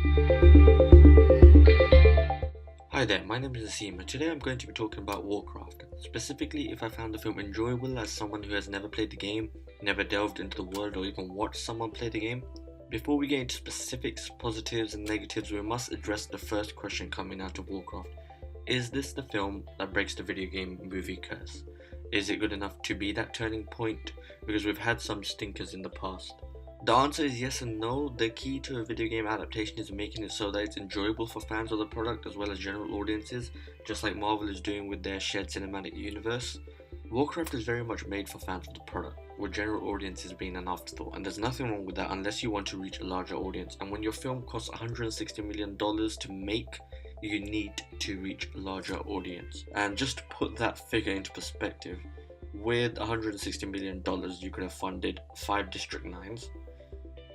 Hi there, my name is Asim and today I'm going to be talking about Warcraft, specifically if I found the film enjoyable as someone who has never played the game, never delved into the world or even watched someone play the game. Before we get into specifics, positives and negatives, we must address the first question coming out of Warcraft. Is this the film that breaks the video game movie curse? Is it good enough to be that turning point? Because we've had some stinkers in the past. The answer is yes and no. The key to a video game adaptation is making it so that it's enjoyable for fans of the product as well as general audiences, just like Marvel is doing with their shared cinematic universe. Warcraft is very much made for fans of the product, with general audiences being an afterthought, and there's nothing wrong with that unless you want to reach a larger audience. And when your film costs $160 million to make, you need to reach a larger audience. And just to put that figure into perspective, with $160 million you could have funded 5 District 9s,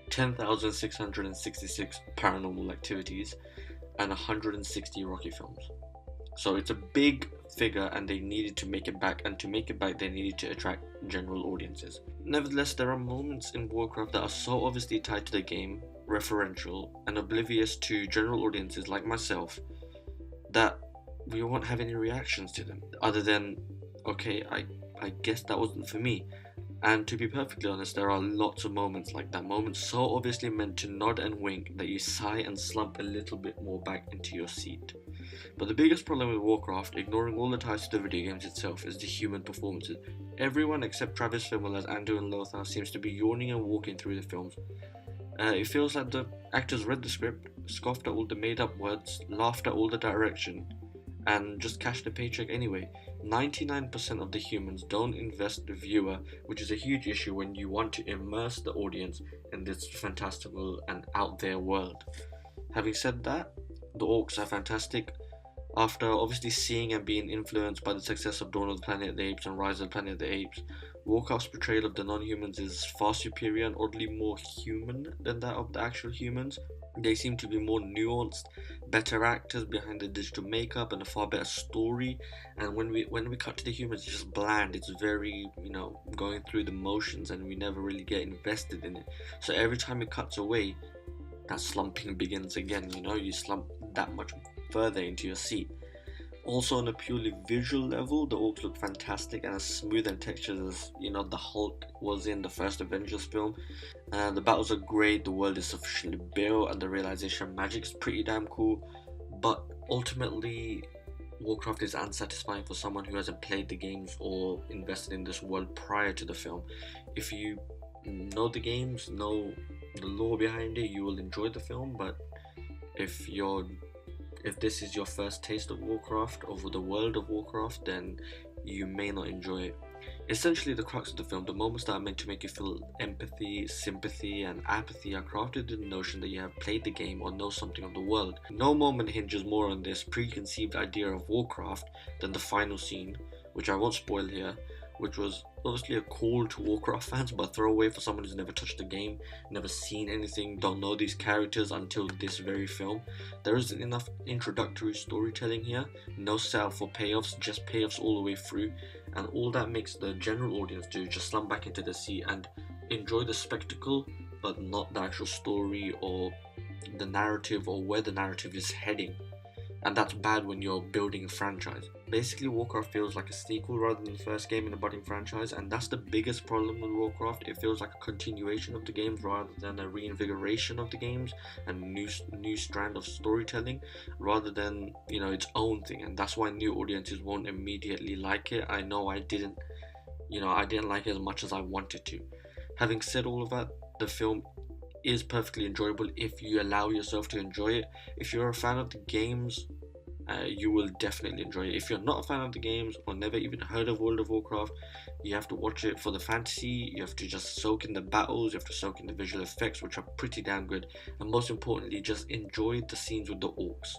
10,666 paranormal activities, and 160 Rocky films. So it's a big figure and they needed to make it back, and to make it back they needed to attract general audiences. Nevertheless, there are moments in Warcraft that are so obviously tied to the game, referential, and oblivious to general audiences like myself that we won't have any reactions to them other than, okay, I guess that wasn't for me. And to be perfectly honest, there are lots of moments like that, moments so obviously meant to nod and wink that you sigh and slump a little bit more back into your seat. But the biggest problem with Warcraft, ignoring all the ties to the video games itself, is the human performances. Everyone except Travis Fimmel as Andu and Lothar seems to be yawning and walking through the films. It feels like the actors read the script, scoffed at all the made up words, laughed at all the direction, and just cashed a paycheck anyway. 99% of the humans don't invest the viewer, which is a huge issue when you want to immerse the audience in this fantastical and out there world. Having said that, the orcs are fantastic. After obviously seeing and being influenced by the success of Dawn of the Planet of the Apes and Rise of the Planet of the Apes, Warcraft's portrayal of the non-humans is far superior and oddly more human than that of the actual humans. They seem to be more nuanced, better actors behind the digital makeup and a far better story. And when we cut to the humans, it's just bland. It's very, going through the motions, and we never really get invested in it. So every time it cuts away, that slumping begins again. You slump that much further into your seat. Also, on a purely visual level, the orcs look fantastic and as smooth and textured as the Hulk was in the first Avengers film. The battles are great, the world is sufficiently built, and the realization of magic is pretty damn cool. But ultimately, Warcraft is unsatisfying for someone who hasn't played the games or invested in this world prior to the film. If you know the games, know the lore behind it, you will enjoy the film. But if this is your first taste of Warcraft, over the world of Warcraft, then you may not enjoy it. Essentially, the crux of the film, the moments that are meant to make you feel empathy, sympathy, and apathy are crafted in the notion that you have played the game or know something of the world. No moment hinges more on this preconceived idea of Warcraft than the final scene, which I won't spoil here, which was obviously a call to Warcraft fans, but a throwaway for someone who's never touched the game, never seen anything, don't know these characters until this very film. There isn't enough introductory storytelling here, no setup for payoffs, just payoffs all the way through, and all that makes the general audience do is just slump back into the seat and enjoy the spectacle, but not the actual story or the narrative or where the narrative is heading. And that's bad when you're building a franchise. Basically, Warcraft feels like a sequel rather than the first game in a budding franchise, and that's the biggest problem with Warcraft. It feels like a continuation of the games rather than a reinvigoration of the games and new strand of storytelling rather than its own thing. And that's why new audiences won't immediately like it. I know I didn't like it as much as I wanted to. Having said all of that, the film is perfectly enjoyable if you allow yourself to enjoy it. If you're a fan of the games, you will definitely enjoy it. If you're not a fan of the games or never even heard of World of Warcraft, you have to watch it for the fantasy, you have to just soak in the battles, you have to soak in the visual effects, which are pretty damn good, and most importantly, just enjoy the scenes with the orcs.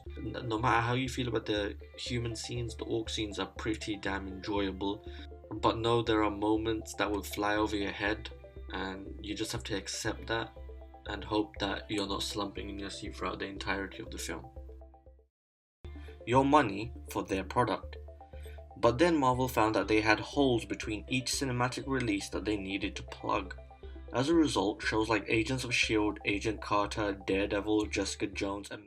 No matter how you feel about the human scenes, the orc scenes are pretty damn enjoyable, but no, there are moments that will fly over your head, and you just have to accept that and hope that you're not slumping in your seat throughout the entirety of the film. Your money for their product. But then Marvel found that they had holes between each cinematic release that they needed to plug. As a result, shows like Agents of S.H.I.E.L.D., Agent Carter, Daredevil, Jessica Jones, and